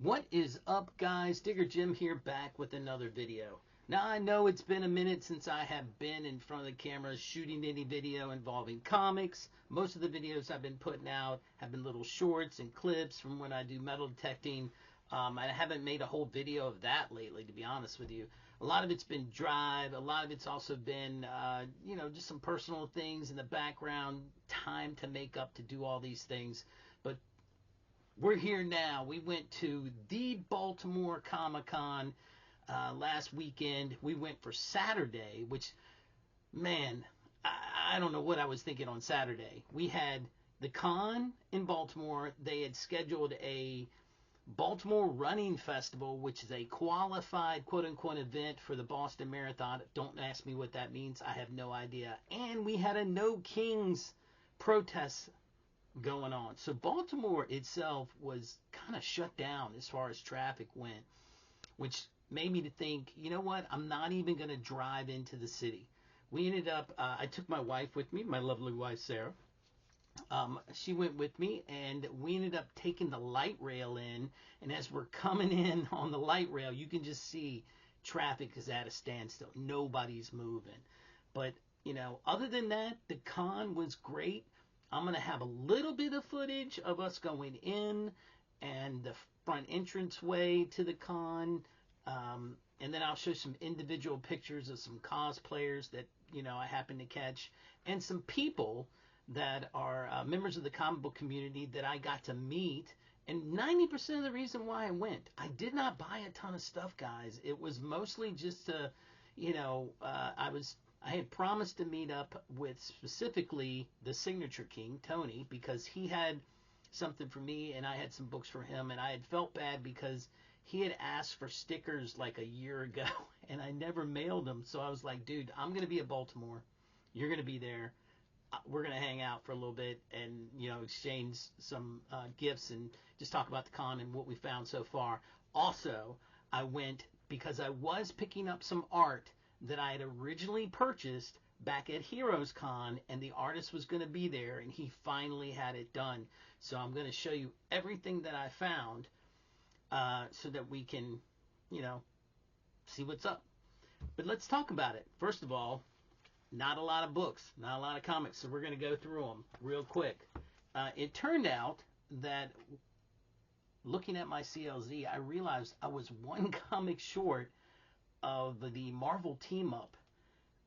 What is up, guys? Digger Jim here, back with another video. Now, I know it's been a minute since I have been in front of the camera shooting any video involving comics. Most of the videos I've been putting out have been little shorts and clips from when I do metal detecting. I haven't made a whole video of that lately, to be honest with you. A lot of it's been drive. A lot of it's also been, just some personal things in the background, time to make up to do all these things. But we're here now. We went to the Baltimore Comic Con last weekend. We went for Saturday, which, man, I don't know what I was thinking on Saturday. We had the con in Baltimore. They had scheduled a Baltimore Running Festival, which is a qualified quote unquote event for the Boston Marathon. Don't ask me what that means. I have no idea. And we had a No Kings protest going on. So Baltimore itself was kind of shut down as far as traffic went, which made me to think, you know what, I'm not even going to drive into the city. We ended up, I took my wife with me, my lovely wife Sarah. She went with me, and we ended up taking the light rail in. And as we're coming in on the light rail, you can just see traffic is at a standstill. Nobody's moving. But, other than that, the con was great. I'm going to have a little bit of footage of us going in and the front entranceway to the con. And then I'll show some individual pictures of some cosplayers that, I happen to catch, and some people that are members of the comic book community that I got to meet. And 90% of the reason why I went, I did not buy a ton of stuff, guys. It was mostly just to, I had promised to meet up with specifically the Signature King, Tony, because he had something for me and I had some books for him, and I had felt bad because he had asked for stickers like a year ago and I never mailed them. So I was like, dude, I'm going to be at Baltimore. You're going to be there. We're going to hang out for a little bit and, exchange some gifts and just talk about the con and what we found so far. Also, I went because I was picking up some art that I had originally purchased back at Heroes Con, and the artist was going to be there, and he finally had it done. So I'm going to show you everything that I found so that we can, see what's up. But let's talk about it. First of all, not a lot of books, not a lot of comics, so we're going to go through them real quick. It turned out that looking at my CLZ, I realized I was one comic short of the Marvel team up.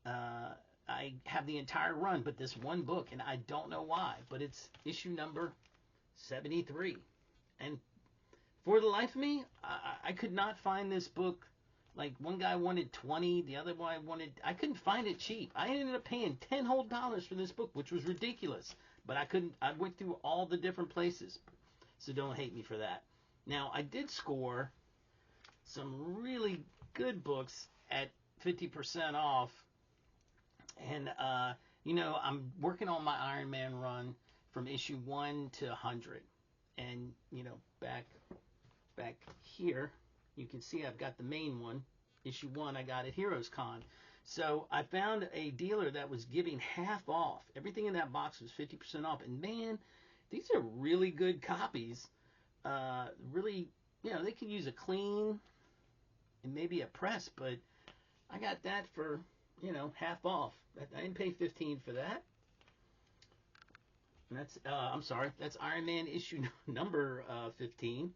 I have the entire run, but this one book, and I don't know why, but it's issue number 73. And for the life of me, I could not find this book. Like, one guy wanted 20, the other guy wanted, I couldn't find it cheap. I ended up paying $10 whole for this book, which was ridiculous. But I went through all the different places. So don't hate me for that. Now, I did score some really good books at 50% off. And, I'm working on my Iron Man run from issue 1 to 100. And, back here, you can see I've got the main one. Issue 1 I got at Heroes Con. So I found a dealer that was giving half off. Everything in that box was 50% off. And man, these are really good copies. Really, they could use a clean and maybe a press, but I got that for, half off. I didn't pay 15 for that. And that's, I'm sorry, that's Iron Man issue number 15.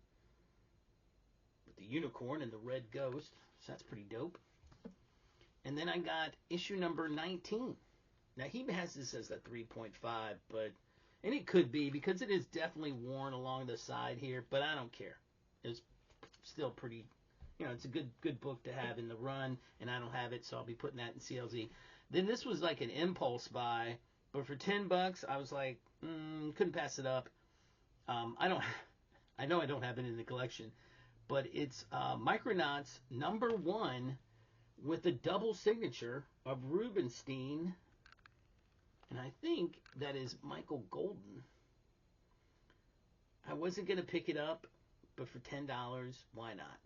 With the unicorn and the red ghost. So that's pretty dope. And then I got issue number 19. Now he has this as a 3.5, but, and it could be because it is definitely worn along the side here, but I don't care. It's still pretty, it's a good book to have in the run, and I don't have it, so I'll be putting that in CLZ. Then this was like an impulse buy, but for $10, I was like, couldn't pass it up. I know I don't have it in the collection. But it's Micronauts number 1 with a double signature of Rubenstein. And I think that is Michael Golden. I wasn't going to pick it up, but for $10, why not?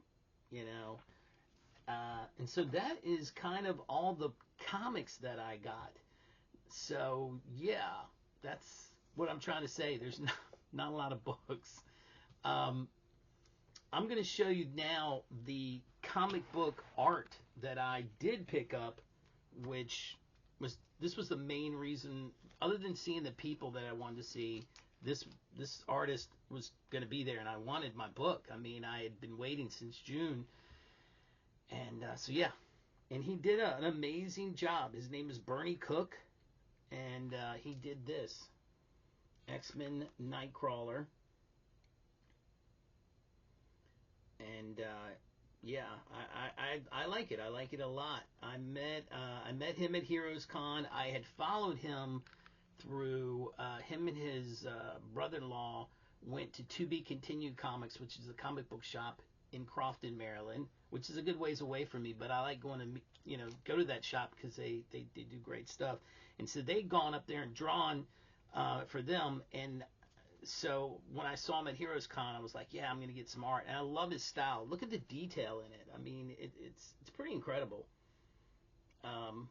And so that is kind of all the comics that I got. So, yeah, that's what I'm trying to say. There's not a lot of books. I'm going to show you now the comic book art that I did pick up, which this was the main reason, other than seeing the people that I wanted to see. This artist was going to be there, and I wanted my book. I mean, I had been waiting since June, and so yeah, and he did an amazing job. His name is Bernie Cook, and he did this X-Men Nightcrawler, and yeah, I like it. I like it a lot. I met him at Heroes Con. I had followed him through him and his brother-in-law went to Be Continued Comics, which is a comic book shop in Crofton, Maryland, which is a good ways away from me, but I like going to go to that shop because they do great stuff. And so they'd gone up there and drawn for them, and so when I saw him at Heroes Con, I was like, yeah, I'm gonna get some art, and I love his style. Look at the detail in it. I mean, it's pretty incredible. Um,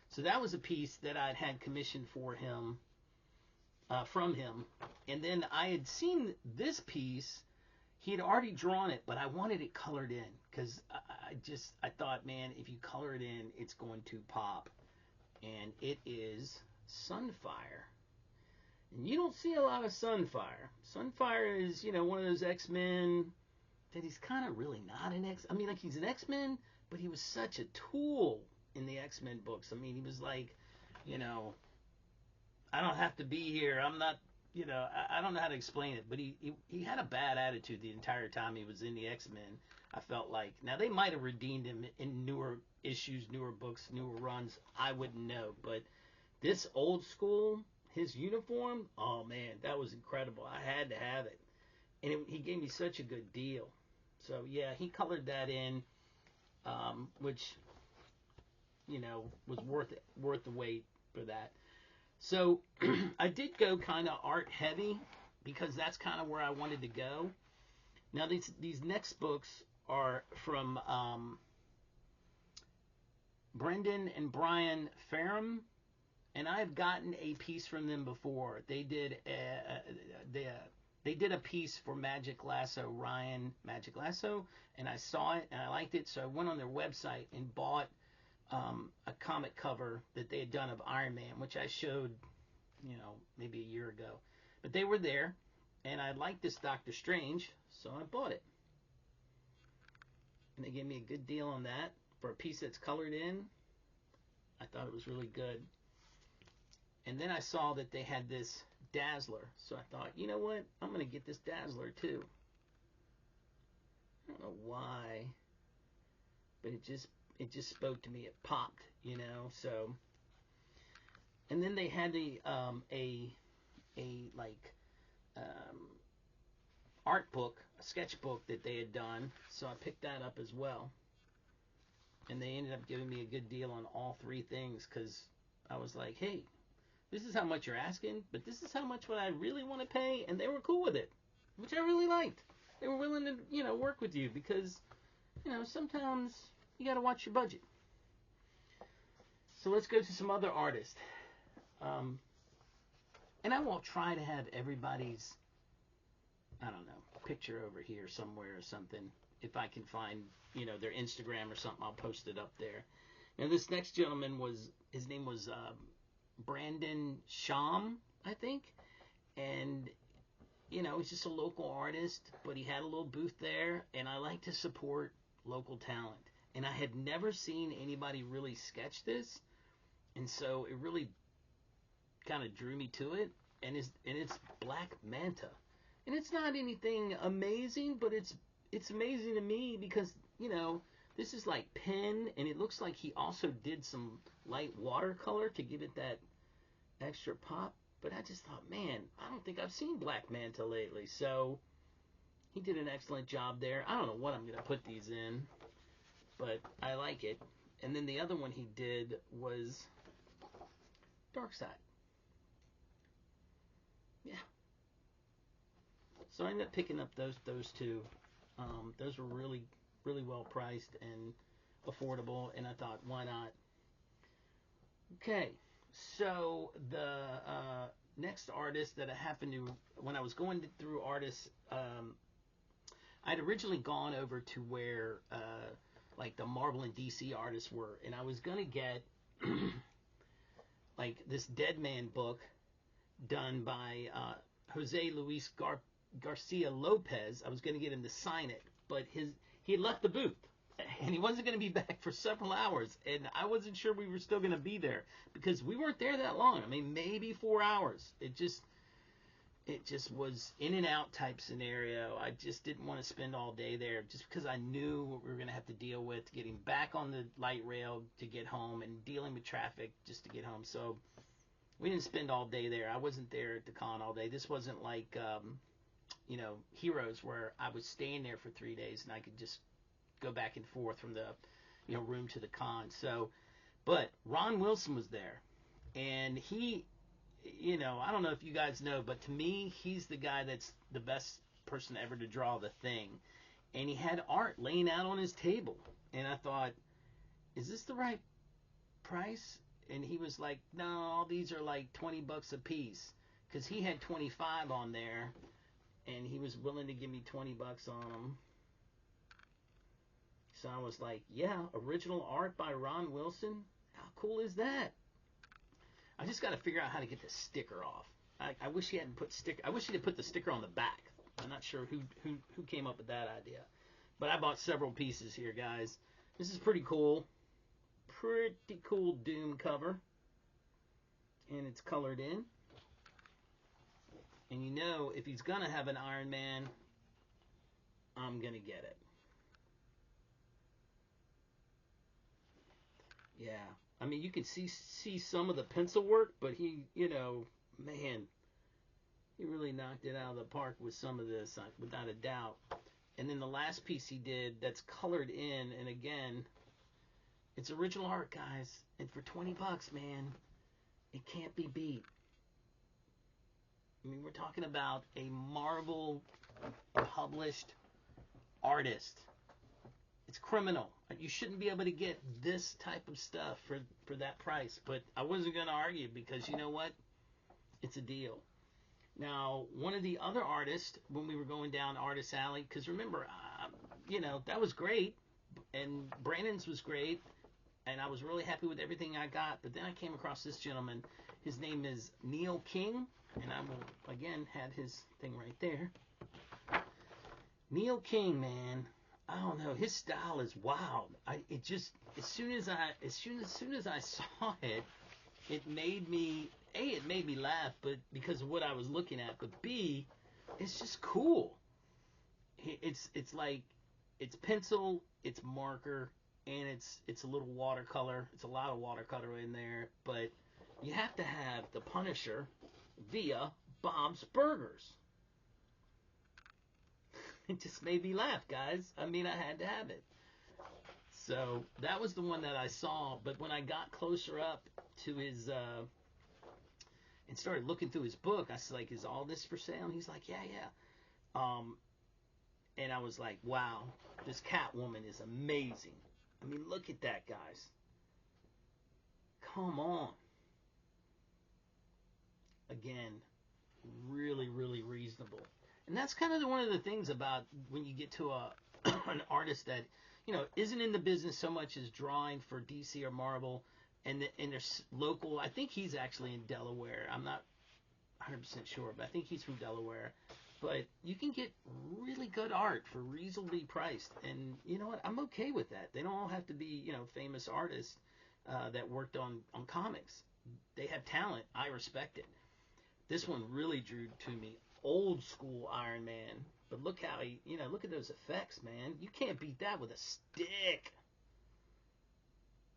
so that was a piece that I'd had commissioned for him from him, and then I had seen this piece. He had already drawn it, but I wanted it colored in because I thought, man, if you color it in, it's going to pop, and it is Sunfire. And you don't see a lot of Sunfire. Sunfire is, one of those X-Men that he's kind of really not an X. I mean, like, he's an X-Men, but he was such a tool in the X-Men books. I mean, he was like, I don't have to be here. I'm not, I don't know how to explain it, but he had a bad attitude the entire time he was in the X-Men. I felt like, now they might have redeemed him in newer issues, newer books, newer runs. I wouldn't know, but this old school, his uniform, oh man, that was incredible. I had to have it, and he gave me such a good deal. So yeah, he colored that in, which was worth the wait for that. So I did go kind of art heavy because that's kind of where I wanted to go. Now these next books are from Brendan and Brian Ferrum. And I've gotten a piece from them before. They did a piece for Magic Lasso, Ryan Magic Lasso, and I saw it and I liked it, so I went on their website and bought a comic cover that they had done of Iron Man, which I showed, maybe a year ago. But they were there, and I liked this Doctor Strange, so I bought it. And they gave me a good deal on that for a piece that's colored in. I thought it was really good. And then I saw that they had this Dazzler. So I thought, you know what? I'm going to get this Dazzler too. I don't know why, but it just spoke to me. It popped, So, and then they had art book, a sketchbook that they had done. So I picked that up as well. And they ended up giving me a good deal on all three things because I was like, hey, this is how much you're asking, but this is how much what I really want to pay, and they were cool with it, which I really liked. They were willing to, work with you because, sometimes you got to watch your budget. So let's go to some other artists. And I won't try to have everybody's, I don't know, picture over here somewhere or something. If I can find, their Instagram or something, I'll post it up there. Now, this next gentleman his name was Brandon Sham, I think. And, he's just a local artist, but he had a little booth there, and I like to support local talent. And I had never seen anybody really sketch this, and so it really kind of drew me to it. And it's Black Manta. And it's not anything amazing, but it's amazing to me because, this is like pen, and it looks like he also did some light watercolor to give it that extra pop. But I just thought, man, I don't think I've seen Black Manta lately. So he did an excellent job there. I don't know what I'm going to put these in, but I like it. And then the other one he did was Darkseid. Yeah. So I ended up picking up those two. Those were really, really well priced and affordable, and I thought, why not? Okay, so the next artist that I happened to, when I was going through artists, I'd originally gone over to where like the Marvel and DC artists were, and I was gonna get like this Dead Man book done by Jose Luis Garcia Lopez. I was gonna get him to sign it, but he had left the booth. And he wasn't going to be back for several hours, and I wasn't sure we were still going to be there because we weren't there that long. I mean, maybe 4 hours. It just was in and out type scenario. I just didn't want to spend all day there just because I knew what we were going to have to deal with getting back on the light rail to get home and dealing with traffic just to get home. So we didn't spend all day there. I wasn't there at the con all day. This wasn't like Heroes where I was staying there for 3 days and I could just go back and forth from the room to the con. So, but Ron Wilson was there, and he, I don't know if you guys know, but to me, he's the guy that's the best person ever to draw the Thing. And he had art laying out on his table, and I thought, is this the right price? And he was like, no, all these are like $20 a piece, because he had 25 on there, and he was willing to give me $20 on them. So I was like, yeah, original art by Ron Wilson? How cool is that? I just got to figure out how to get the sticker off. I wish he hadn't put sticker. I wish he had put the sticker on the back. I'm not sure who came up with that idea. But I bought several pieces here, guys. This is pretty cool. Pretty cool Doom cover. And it's colored in. And if he's going to have an Iron Man, I'm going to get it. Yeah, I mean, you can see some of the pencil work, but he, man, he really knocked it out of the park with some of this, without a doubt. And then the last piece he did that's colored in, and again, it's original art, guys. And for $20, man, it can't be beat. I mean, we're talking about a Marvel published artist. It's criminal. You shouldn't be able to get this type of stuff for that price. But I wasn't going to argue because you know what? It's a deal. Now, one of the other artists, when we were going down Artist Alley, because remember, that was great. And Brandon's was great. And I was really happy with everything I got. But then I came across this gentleman. His name is Neil King. And I will, again, had his thing right there. Neil King, man. I don't know. His style is wild. As soon as I saw it, it made me laugh, but because of what I was looking at. But B, it's just cool. It's like it's pencil, it's marker, and it's a little watercolor. It's a lot of watercolor in there, but you have to have the Punisher via Bob's Burgers. It just made me laugh, guys. I mean, I had to have it. So that was the one that I saw. But when I got closer up to his and started looking through his book, I was like, "Is all this for sale?" And he's like, "Yeah, yeah." And I was like, "Wow, this Catwoman is amazing." I mean, look at that, guys. Come on. Again, really, really reasonable. And that's kind of one of the things about when you get to an artist that, isn't in the business so much as drawing for DC or Marvel, and they're local. I think he's actually in Delaware. I'm not 100% sure, but I think he's from Delaware. But you can get really good art for reasonably priced. And you know what? I'm okay with that. They don't all have to be, famous artists that worked on comics. They have talent. I respect it. This one really drew to me. Old school Iron Man. But look how look at those effects, man. You can't beat that with a stick.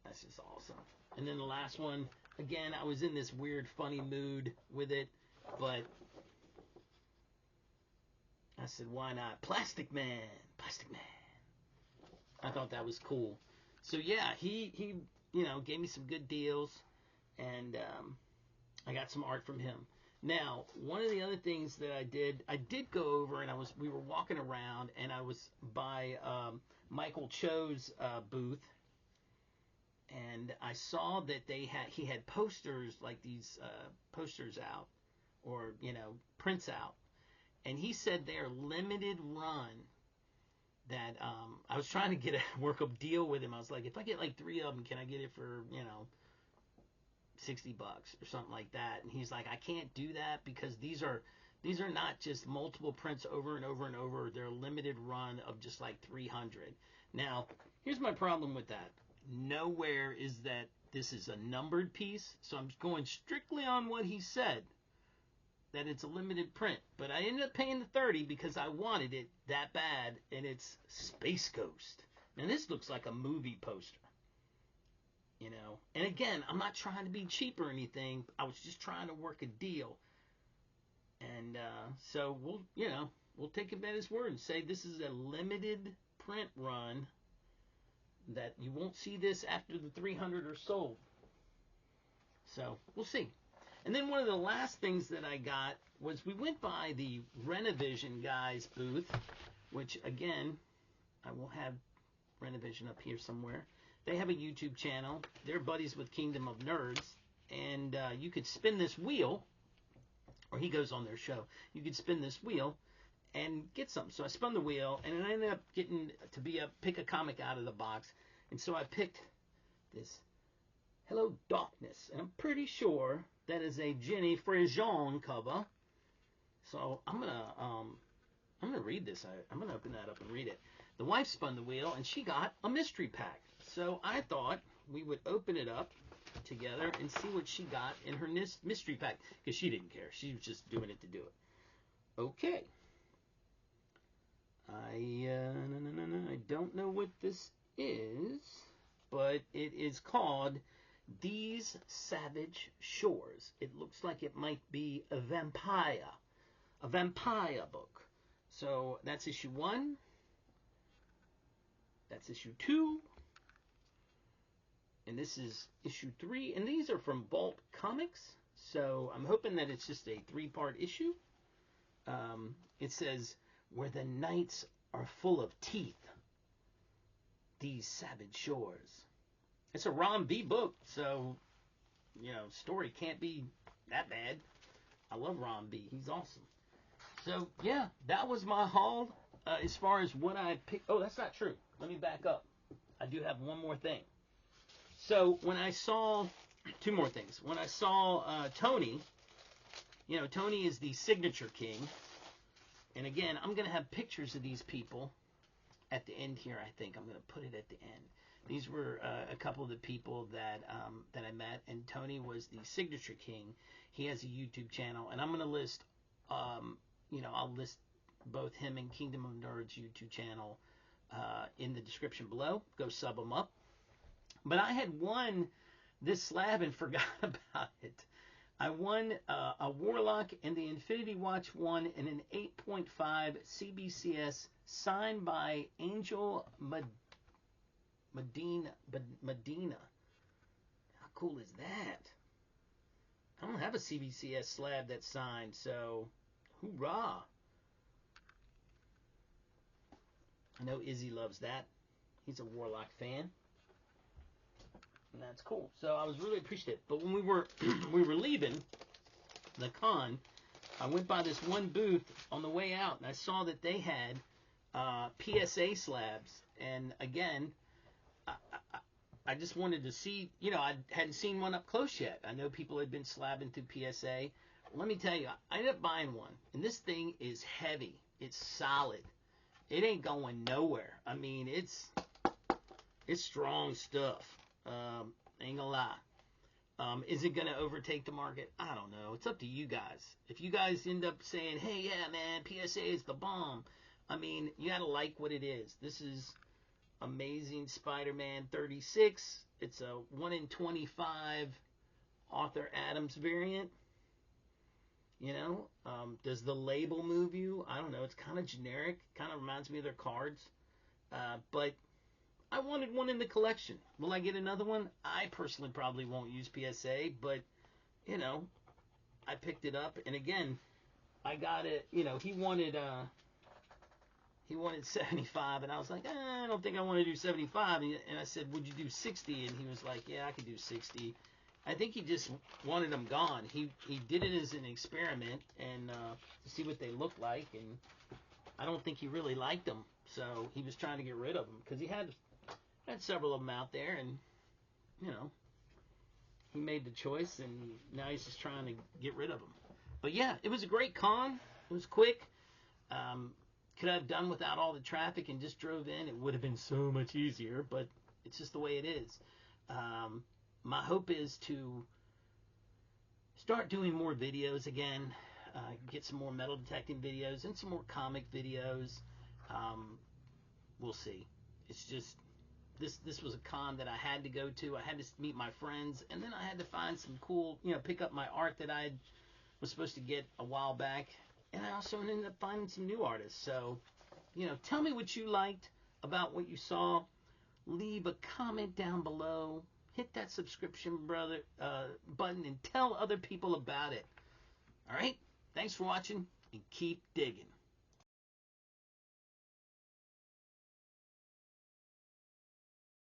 That's just awesome. And then the last one, again, I was in this weird, funny mood with it, but I said, why not? Plastic Man. Plastic Man. I thought that was cool. So yeah, he gave me some good deals, and I got some art from him. Now, one of the other things that I did go over, and we were walking around, and I was by Michael Cho's booth, and I saw that he had posters like these posters out, or prints out, and he said they're limited run, that I was trying to get a work up deal with him. I was like, if I get like 3 of them, can I get it for, $60 or something like that? And he's like, I can't do that because these are not just multiple prints over and over and over. They're a limited run of just like 300. Now, here's my problem with that. Nowhere is that this is a numbered piece, so I'm going strictly on what he said, that it's a limited print. But I ended up paying the 30 because I wanted it that bad, and it's Space Ghost. Now, this looks like a movie poster. And again, I'm not trying to be cheap or anything. I was just trying to work a deal. And so we'll take him at his word and say this is a limited print run, that you won't see this after the 300 are sold. So we'll see. And then one of the last things that I got was we went by the Renovision guys booth, which again, I will have Renovision up here somewhere. They have a YouTube channel. They're buddies with Kingdom of Nerds. And you could spin this wheel, or he goes on their show. You could spin this wheel and get something. So I spun the wheel, and I ended up getting to pick a comic out of the box. And so I picked this Hello Darkness, and I'm pretty sure that is a Jenny Frison cover. So I'm gonna read this. I'm gonna open that up and read it. The wife spun the wheel, and she got a mystery pack. So I thought we would open it up together and see what she got in her mystery pack, because she didn't care. She was just doing it to do it. Okay. I don't know what this is, but it is called These Savage Shores. It looks like it might be a vampire book. So that's issue 1. That's issue 2. And this is issue 3. And these are from Vault Comics. So I'm hoping that it's just a 3-part issue. It says, where the nights are full of teeth, these savage shores. It's a Ron B book, so, story can't be that bad. I love Ron B. He's awesome. So, yeah, that was my haul as far as what I picked. Oh, that's not true. Let me back up. I do have one more thing. So, when I saw, 2 more things. When I saw Tony, Tony is the Signature King. And again, I'm going to have pictures of these people at the end here, I think. I'm going to put it at the end. These were a couple of the people that I met, and Tony was the Signature King. He has a YouTube channel, and I'm going to list, I'll list both him and Kingdom of Nerds YouTube channel in the description below. Go sub them up. But I had won this slab and forgot about it. I won a Warlock and the Infinity Watch 1 and an 8.5 CBCS signed by Angel Medina. How cool is that? I don't have a CBCS slab that's signed, so hoorah. I know Izzy loves that. He's a Warlock fan. And that's cool. So I was really appreciative. But when we were leaving the con, I went by this one booth on the way out, and I saw that they had PSA slabs. And again, I just wanted to see, I hadn't seen one up close yet. I know people had been slabbing through PSA. Let me tell you, I ended up buying one. And this thing is heavy. It's solid. It ain't going nowhere. I mean, it's strong stuff. Ain't gonna lie. Is it gonna overtake the market? I don't know. It's up to you guys. If you guys end up saying, hey, yeah, man, PSA is the bomb, I mean, you gotta like what it is. This is Amazing Spider-Man 36. It's a 1 in 25 Arthur Adams variant. Does the label move you? I don't know. It's kind of generic. Kind of reminds me of their cards. But I wanted one in the collection. Will I get another one? I personally probably won't use PSA, but, I picked it up. And again, I got it, he wanted 75, and I was like, I don't think I want to do 75. And I said, would you do 60? And he was like, yeah, I could do 60. I think he just wanted them gone. He did it as an experiment and to see what they look like. And I don't think he really liked them, so he was trying to get rid of them because he had several of them out there, and you know, he made the choice, and now he's just trying to get rid of them. But yeah, it was a great con. It was quick. Could I have done without all the traffic and just drove in? It would have been so much easier, but it's just the way it is. My hope is to start doing more videos again, get some more metal detecting videos and some more comic videos. We'll see. It's just this was a con that I had to go to. I had to meet my friends, and then I had to find some cool, pick up my art that I was supposed to get a while back. And I also ended up finding some new artists. So, tell me what you liked about what you saw. Leave a comment down below. Hit that subscription button and tell other people about it. All right? Thanks for watching, and keep digging.